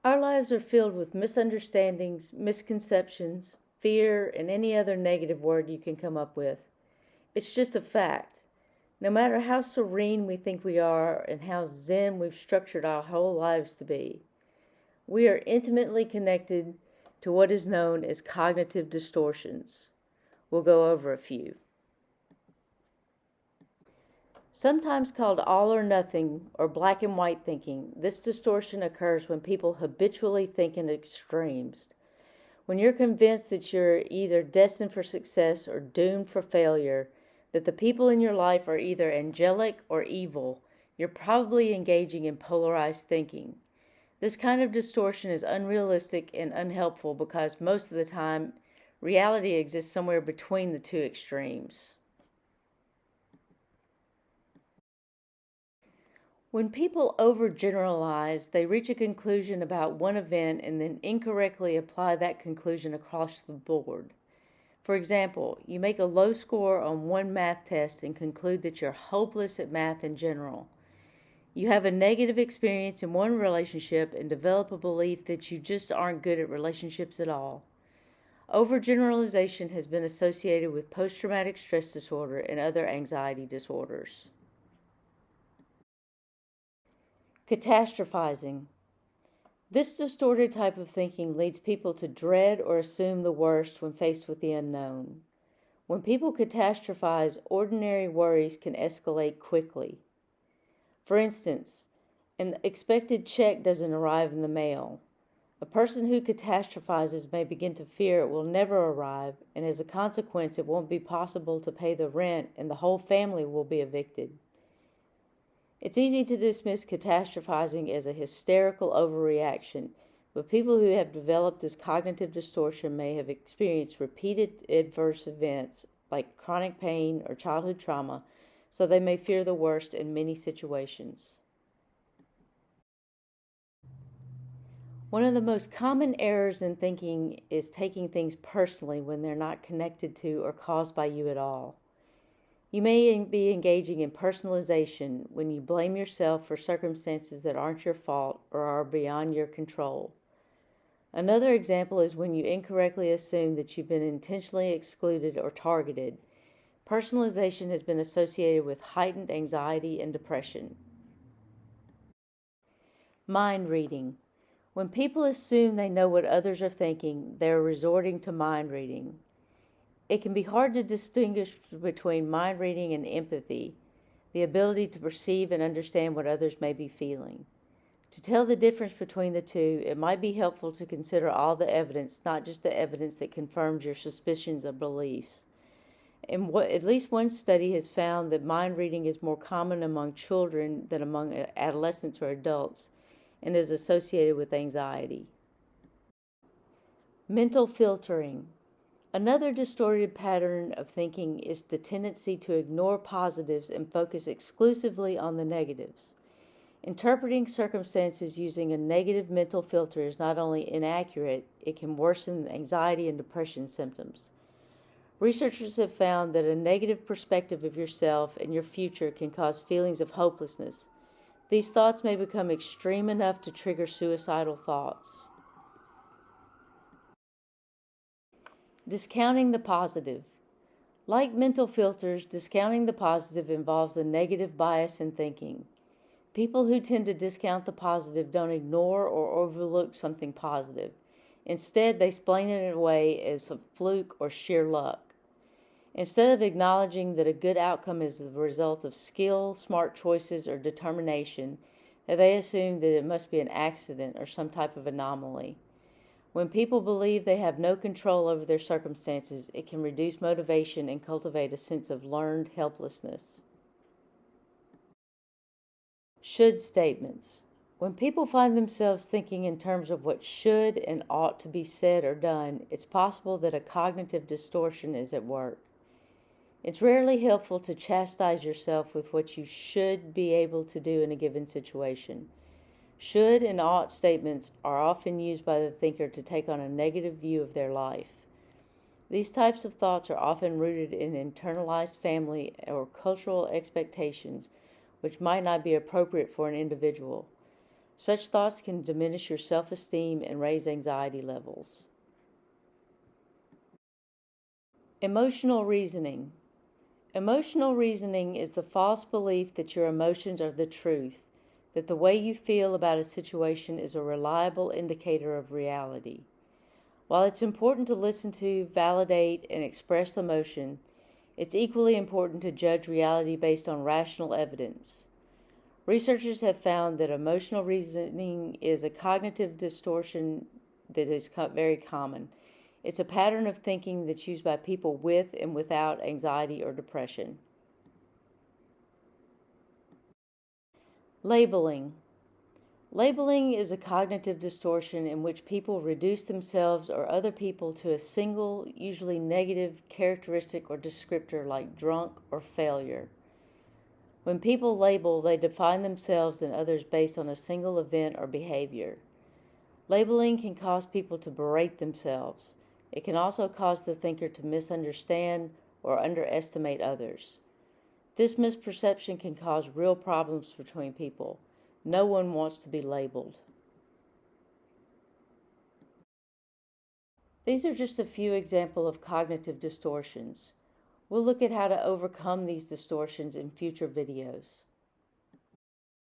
Our lives are filled with misunderstandings, misconceptions, fear, and any other negative word you can come up with. It's just a fact. No matter how serene we think we are and how zen we've structured our whole lives to be, we are intimately connected to what is known as cognitive distortions. We'll go over a few. Sometimes called all or nothing or black and white thinking, this distortion occurs when people habitually think in extremes. When you're convinced that you're either destined for success or doomed for failure, that the people in your life are either angelic or evil, you're probably engaging in polarized thinking. This kind of distortion is unrealistic and unhelpful because most of the time, reality exists somewhere between the two extremes. When people overgeneralize, they reach a conclusion about one event and then incorrectly apply that conclusion across the board. For example, you make a low score on one math test and conclude that you're hopeless at math in general. You have a negative experience in one relationship and develop a belief that you just aren't good at relationships at all. Overgeneralization has been associated with post-traumatic stress disorder and other anxiety disorders. Catastrophizing. This distorted type of thinking leads people to dread or assume the worst when faced with the unknown. When people catastrophize, ordinary worries can escalate quickly. For instance, an expected check doesn't arrive in the mail. A person who catastrophizes may begin to fear it will never arrive, and as a consequence, it won't be possible to pay the rent and the whole family will be evicted. It's easy to dismiss catastrophizing as a hysterical overreaction, but people who have developed this cognitive distortion may have experienced repeated adverse events like chronic pain or childhood trauma, so they may fear the worst in many situations. One of the most common errors in thinking is taking things personally when they're not connected to or caused by you at all. You may be engaging in personalization when you blame yourself for circumstances that aren't your fault or are beyond your control. Another example is when you incorrectly assume that you've been intentionally excluded or targeted. Personalization has been associated with heightened anxiety and depression. Mind reading. When people assume they know what others are thinking, they are resorting to mind reading. It can be hard to distinguish between mind reading and empathy, the ability to perceive and understand what others may be feeling. To tell the difference between the two, it might be helpful to consider all the evidence, not just the evidence that confirms your suspicions or beliefs. At least one study has found that mind reading is more common among children than among adolescents or adults, and is associated with anxiety. Mental filtering. Another distorted pattern of thinking is the tendency to ignore positives and focus exclusively on the negatives. Interpreting circumstances using a negative mental filter is not only inaccurate, it can worsen anxiety and depression symptoms. Researchers have found that a negative perspective of yourself and your future can cause feelings of hopelessness. These thoughts may become extreme enough to trigger suicidal thoughts. Discounting the positive. Like mental filters, discounting the positive involves a negative bias in thinking. People who tend to discount the positive don't ignore or overlook something positive. Instead, they explain it away as a fluke or sheer luck. Instead of acknowledging that a good outcome is the result of skill, smart choices, or determination, they assume that it must be an accident or some type of anomaly. When people believe they have no control over their circumstances, it can reduce motivation and cultivate a sense of learned helplessness. Should statements. When people find themselves thinking in terms of what should and ought to be said or done, it's possible that a cognitive distortion is at work. It's rarely helpful to chastise yourself with what you should be able to do in a given situation. Should and ought statements are often used by the thinker to take on a negative view of their life. These types of thoughts are often rooted in internalized family or cultural expectations, which might not be appropriate for an individual. Such thoughts can diminish your self-esteem and raise anxiety levels. Emotional reasoning. Emotional reasoning is the false belief that your emotions are the truth, that the way you feel about a situation is a reliable indicator of reality. While it's important to listen to, validate, and express emotion, it's equally important to judge reality based on rational evidence. Researchers have found that emotional reasoning is a cognitive distortion that is very common. It's a pattern of thinking that's used by people with and without anxiety or depression. Labeling. Labeling is a cognitive distortion in which people reduce themselves or other people to a single, usually negative characteristic or descriptor like drunk or failure. When people label, they define themselves and others based on a single event or behavior. Labeling can cause people to berate themselves. It can also cause the thinker to misunderstand or underestimate others. This misperception can cause real problems between people. No one wants to be labeled. These are just a few examples of cognitive distortions. We'll look at how to overcome these distortions in future videos.